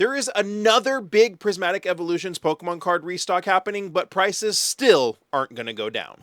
there is another big Prismatic Evolutions Pokemon card restock happening, but prices still aren't going to go down.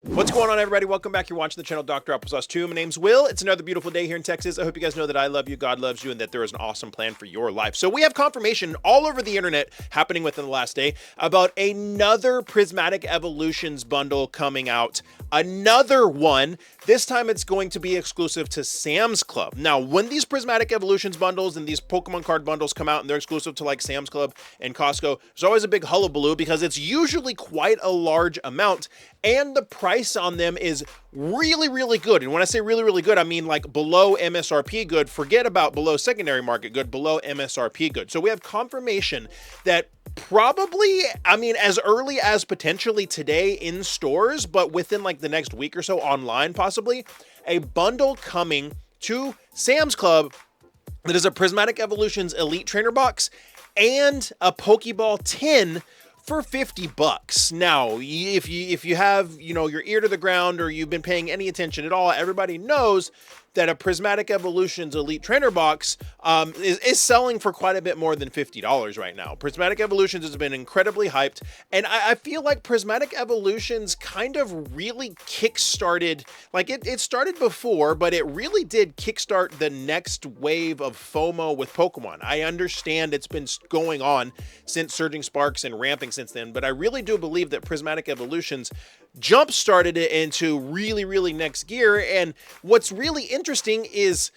What's going on, everybody? Welcome back. You're watching the channel Dr.Applesauce 2. My name's Will. It's another beautiful day here in Texas. I hope you guys know that I love you, God loves you, and that there is an awesome plan for your life. So we have confirmation all over the internet happening within the last day about another Prismatic Evolutions bundle coming out. Another one. This time it's going to be exclusive to Sam's Club. Now, when these Prismatic Evolutions bundles and these Pokemon card bundles come out and they're exclusive to like Sam's Club and Costco, there's always a big hullabaloo because it's usually quite a large amount and the price on them is really good. And when I say really good, I mean like below MSRP good. Forget about below secondary market good, below MSRP good. So we have confirmation that probably, I mean, as early as potentially today in stores, but within like the next week or so online, possibly a bundle coming to Sam's Club that is a Prismatic Evolutions Elite Trainer box and a Pokeball tin for 50 bucks. Now, if you have, your ear to the ground or you've been paying any attention at all, everybody knows that a Prismatic Evolutions Elite Trainer box is selling for quite a bit more than $50 right now. Prismatic Evolutions has been incredibly hyped, and I feel like Prismatic Evolutions kind of really kickstarted, like it started before, but it really did kickstart the next wave of FOMO with Pokemon. I understand it's been going on since Surging Sparks and ramping since then, but I really do believe that Prismatic Evolutions jump started it into really next gear. And what's really interesting is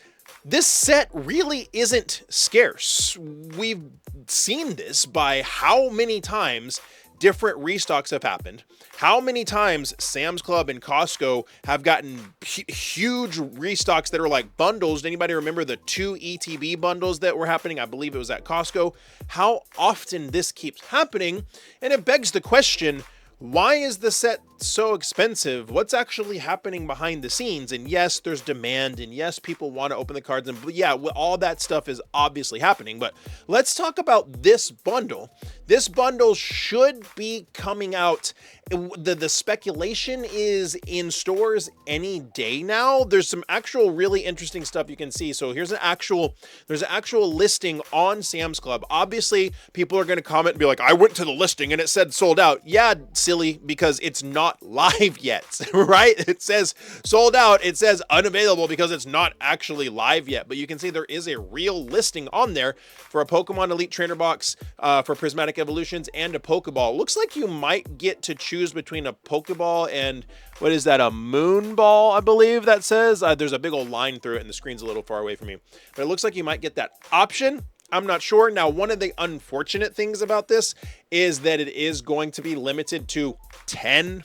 this set really isn't scarce. We've seen this by how many times different restocks have happened, how many times Sam's Club and Costco have gotten huge restocks that are like bundles. Anybody remember the 2 ETB bundles that were happening? I believe it was at Costco. How often this keeps happening, and it begs the question, why is the set so expensive? What's actually happening behind the scenes? And yes, there's demand, and yes, people want to open the cards, and yeah, all that stuff is obviously happening. But let's talk about this bundle. This bundle should be coming out. The speculation is in stores any day now. There's some actual really interesting stuff you can see. So here's there's an actual listing on Sam's Club. Obviously, people are going to comment and be like, I went to the listing and it said sold out. Yeah, silly, because it's not live yet, right? It says sold out. It says unavailable because it's not actually live yet. But you can see there is a real listing on there for a Pokemon Elite Trainer box for Prismatic Evolutions and a Pokeball. Looks like you might get to choose between a Pokeball and what is that, a Moon Ball, I believe that says. There's a big old line through it and the screen's a little far away from me, but it looks like you might get that option. I'm not sure. Now, one of the unfortunate things about this is that it is going to be limited to 10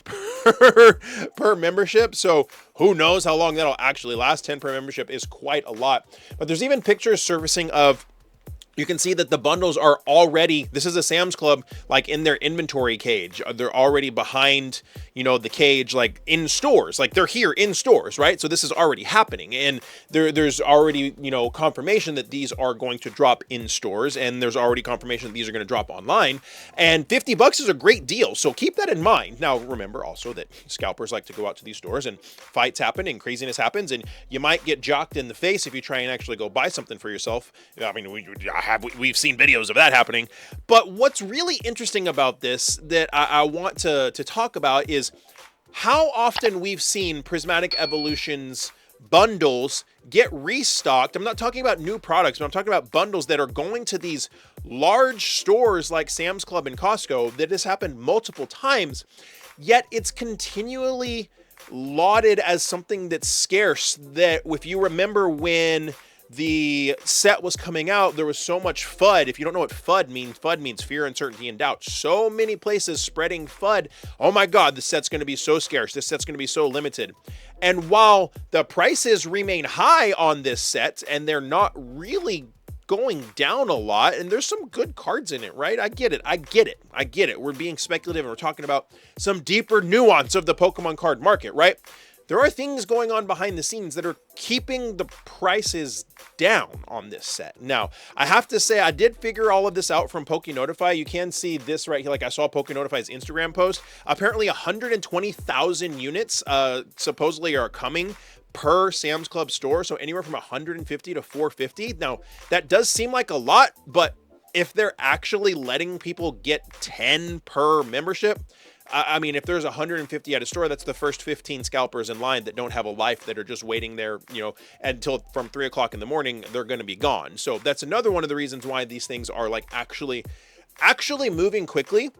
per membership. So who knows how long that'll actually last. 10 per membership is quite a lot, but there's even pictures surfacing of, you can see that the bundles are already, this is a Sam's Club, like in their inventory cage. They're already behind, the cage, like in stores, like they're here in stores, right? So this is already happening. And there's already, confirmation that these are going to drop in stores. And there's already confirmation that these are going to drop online. And 50 bucks is a great deal. So keep that in mind. Now, remember also that scalpers like to go out to these stores and fights happen and craziness happens. And you might get jocked in the face if you try and actually go buy something for yourself. I mean, we've seen videos of that happening. But what's really interesting about this that I want to talk about is how often we've seen Prismatic Evolutions bundles get restocked. I'm not talking about new products, but I'm talking about bundles that are going to these large stores like Sam's Club and Costco. That has happened multiple times, yet it's continually lauded as something that's scarce. That if you remember when the set was coming out, there was so much FUD. If you don't know what FUD means fear, uncertainty, and doubt. So many places spreading FUD. Oh my God, this set's going to be so scarce. This set's going to be so limited. And while the prices remain high on this set and they're not really going down a lot, and there's some good cards in it, right? I get it. We're being speculative and we're talking about some deeper nuance of the Pokemon card market, right? There are things going on behind the scenes that are keeping the prices down on this set. Now, I have to say, I did figure all of this out from PokeNotify. You can see this right here. Like I saw PokeNotify's Instagram post. Apparently 120,000 units supposedly are coming per Sam's Club store. So anywhere from 150 to 450. Now that does seem like a lot, but if they're actually letting people get 10 per membership, I mean, if there's 150 at a store, that's the first 15 scalpers in line that don't have a life, that are just waiting there, you know, until from 3 o'clock in the morning, they're going to be gone. So that's another one of the reasons why these things are like actually moving quickly,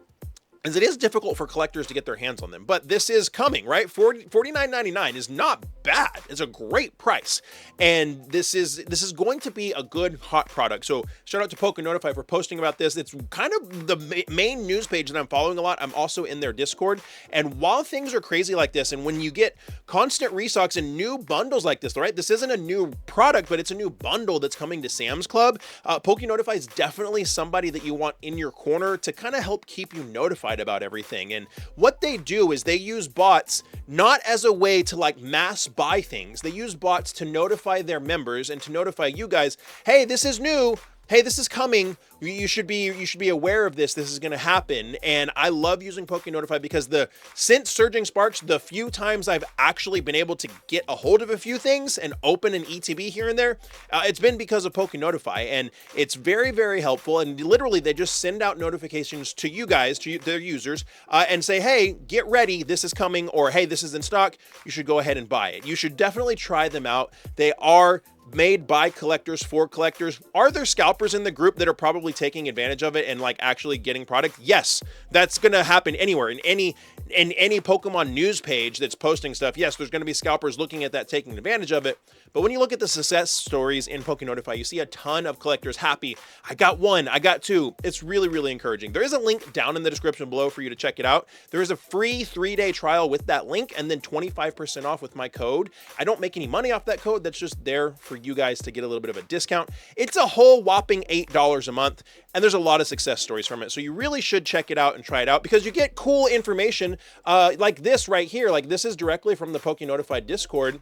is it is difficult for collectors to get their hands on them. But this is coming, right? $49.99 is not bad. It's a great price. And this is going to be a good hot product. So shout out to Poke Notify for posting about this. It's kind of the main news page that I'm following a lot. I'm also in their Discord. And while things are crazy like this, and when you get constant restocks and new bundles like this, right? This isn't a new product, but it's a new bundle that's coming to Sam's Club. Poke Notify is definitely somebody that you want in your corner to kind of help keep you notified about everything. And what they do is they use bots not as a way to like mass buy things. They use bots to notify their members and to notify you guys, hey, this is new. Hey, this is coming. You should be aware of this. This is going to happen. And I love using Poke Notify because since Surging Sparks, the few times I've actually been able to get a hold of a few things and open an ETB here and there, it's been because of Poke Notify. And it's very, very helpful. And literally, they just send out notifications to you guys, to their users, and say, hey, get ready. This is coming. Or, hey, this is in stock. You should go ahead and buy it. You should definitely try them out. They are made by collectors for collectors. Are there scalpers in the group that are probably taking advantage of it and like actually getting product? Yes, that's going to happen anywhere. In any Pokemon news page that's posting stuff, yes, there's going to be scalpers looking at that, taking advantage of it. But when you look at the success stories in Poke Notify, you see a ton of collectors happy. I got one, I got two. It's really, really encouraging. There is a link down in the description below for you to check it out. There is a free 3-day trial with that link, and then 25% off with my code. I don't make any money off that code. That's just there for you guys to get a little bit of a discount. It's a whole whopping $8 a month, and there's a lot of success stories from it. So you really should check it out and try it out, because you get cool information like this right here. Like, this is directly from the Poke Notified Discord.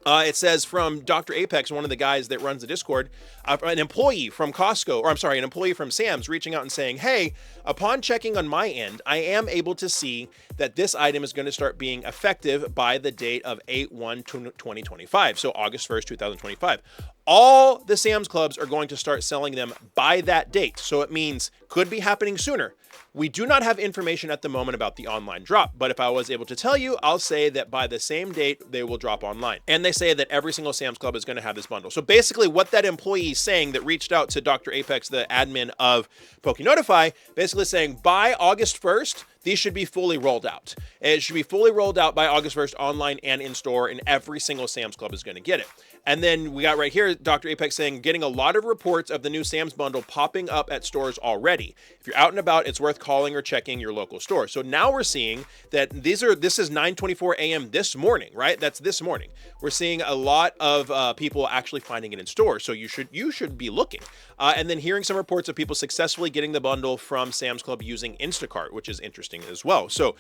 It says from Dr. Apex, one of the guys that runs the Discord, an employee from Costco, or I'm sorry, an employee from Sam's, reaching out and saying, hey, upon checking on my end, I am able to see that this item is going to start being effective by the date of 8/1/2025. So August 1st, 2025. All the Sam's Clubs are going to start selling them by that date. So it means could be happening sooner. We do not have information at the moment about the online drop, but if I was able to tell you, I'll say that by the same date, they will drop online. And they say that every single Sam's Club is going to have this bundle. So basically what that employee is saying that reached out to Dr. Apex, the admin of Poke Notify, basically saying by August 1st, these should be fully rolled out. It should be fully rolled out by August 1st, online and in store, and every single Sam's Club is going to get it. And then we got right here, Dr. Apex saying, getting a lot of reports of the new Sam's bundle popping up at stores already. If you're out and about, it's worth calling or checking your local store. So now we're seeing that this is 9:24 a.m. this morning, right? That's this morning. We're seeing a lot of people actually finding it in stores. So you should be looking. And then hearing some reports of people successfully getting the bundle from Sam's Club using Instacart, which is interesting as well. So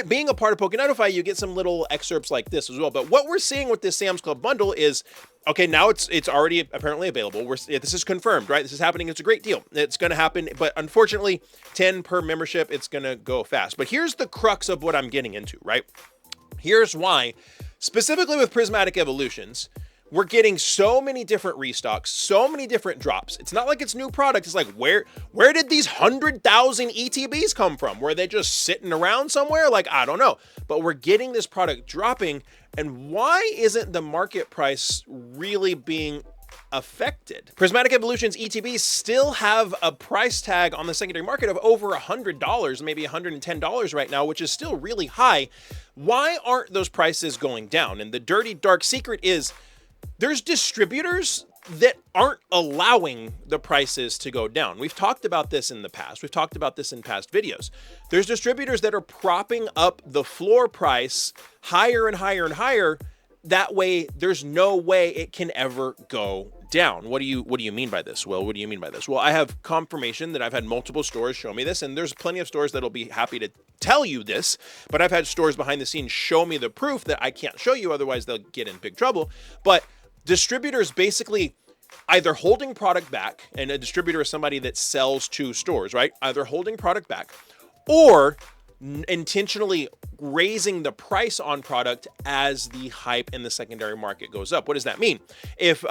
being a part of Poke Notify, you get some little excerpts like this as well. But what we're seeing with this Sam's Club bundle is, okay, now it's already apparently available. This is confirmed, right? This is happening. It's a great deal. It's going to happen, but unfortunately, 10 per membership, it's going to go fast. But here's the crux of what I'm getting into, right? Here's why, specifically with Prismatic Evolutions, we're getting so many different restocks, so many different drops. It's not like it's new product. It's like, where did these 100,000 ETBs come from? Were they just sitting around somewhere? Like, I don't know. But we're getting this product dropping. And why isn't the market price really being affected? Prismatic Evolutions ETBs still have a price tag on the secondary market of over $100, maybe $110 right now, which is still really high. Why aren't those prices going down? And the dirty, dark secret is there's distributors that aren't allowing the prices to go down. We've talked about this in the past. We've talked about this in past videos. There's distributors that are propping up the floor price higher and higher and higher. That way, there's no way it can ever go down. What do you mean by this, Will? What do you mean by this? Well, I have confirmation that I've had multiple stores show me this, and there's plenty of stores that'll be happy to tell you this, but I've had stores behind the scenes show me the proof that I can't show you, otherwise they'll get in big trouble. But distributors basically either holding product back, and a distributor is somebody that sells to stores, right? Either holding product back or intentionally raising the price on product as the hype in the secondary market goes up. What does that mean? If,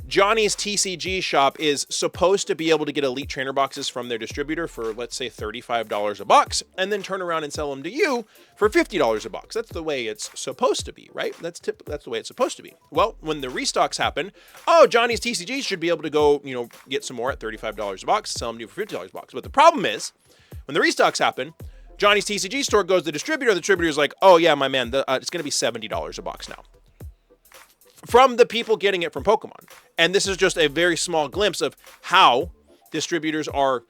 Johnny's TCG shop is supposed to be able to get elite trainer boxes from their distributor for, let's say, $35 a box, and then turn around and sell them to you for $50 a box. That's the way it's supposed to be, right? That's the way it's supposed to be. Well, when the restocks happen, oh, Johnny's TCG should be able to go, get some more at $35 a box, sell them to you for $50 a box. But the problem is, when the restocks happen, Johnny's TCG store goes to the distributor's like, oh yeah, my man, it's going to be $70 a box now. From the people getting it from Pokemon. And this is just a very small glimpse of how distributors are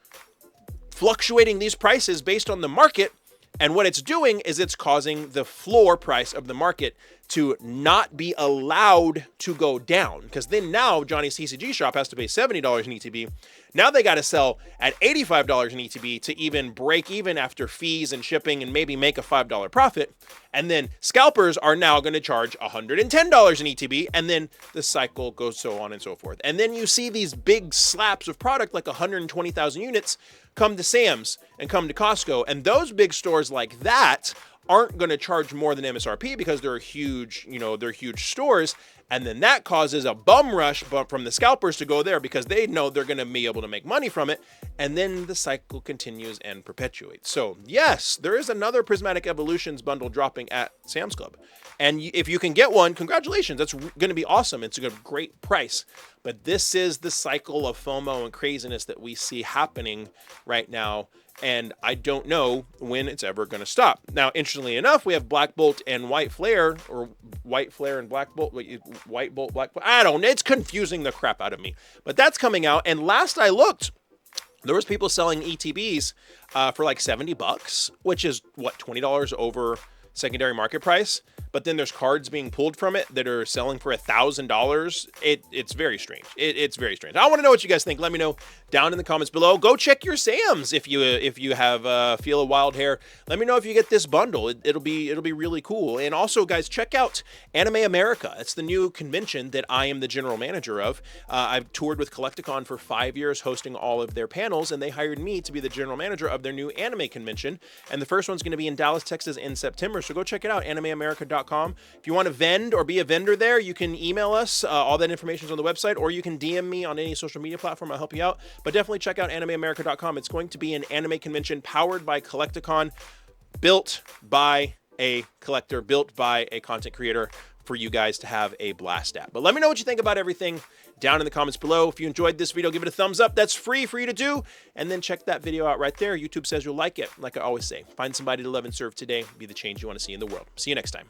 fluctuating these prices based on the market. And what it's doing is it's causing the floor price of the market to not be allowed to go down. Because then now Johnny's TCG shop has to pay $70 in ETB. Now they got to sell at $85 in ETB to even break even after fees and shipping and maybe make a $5 profit. And then scalpers are now going to charge $110 in ETB. And then the cycle goes so on and so forth. And then you see these big slaps of product like 120,000 units come to Sam's and come to Costco. And those big stores like that aren't going to charge more than MSRP because they're huge, they're huge stores. And then that causes a bum rush from the scalpers to go there because they know they're going to be able to make money from it. And then the cycle continues and perpetuates. So yes, there is another Prismatic Evolutions bundle dropping at Sam's Club. And if you can get one, congratulations. That's going to be awesome. It's a great price. But this is the cycle of FOMO and craziness that we see happening right now. And I don't know when it's ever going to stop. Now, interestingly enough, we have Black Bolt and White Flare, or White Flare and Black Bolt, White Bolt, Black Bolt. I don't know. It's confusing the crap out of me. But that's coming out. And last I looked, there was people selling ETBs for like $70, which is what, $20 over secondary market price. But then there's cards being pulled from it that are selling for $1,000. It's very strange. It's very strange. I want to know what you guys think. Let me know down in the comments below. Go check your Sam's if you have Feel a Wild Hair. Let me know if you get this bundle. It'll be really cool. And also, guys, check out Anime America. It's the new convention that I am the general manager of. I've toured with Collecticon for 5 years, hosting all of their panels, and they hired me to be the general manager of their new anime convention. And the first one's going to be in Dallas, Texas in September. So go check it out, animeamerica.com. If you want to vend or be a vendor there, you can email us. All that information is on the website, or you can DM me on any social media platform. I'll help you out. But definitely check out animeamerica.com. It's going to be an anime convention powered by Collecticon, built by a collector, built by a content creator for you guys to have a blast at. But let me know what you think about everything down in the comments below. If you enjoyed this video, give it a thumbs up. That's free for you to do. And then check that video out right there. YouTube says you'll like it. Like I always say, find somebody to love and serve today. Be the change you want to see in the world. See you next time.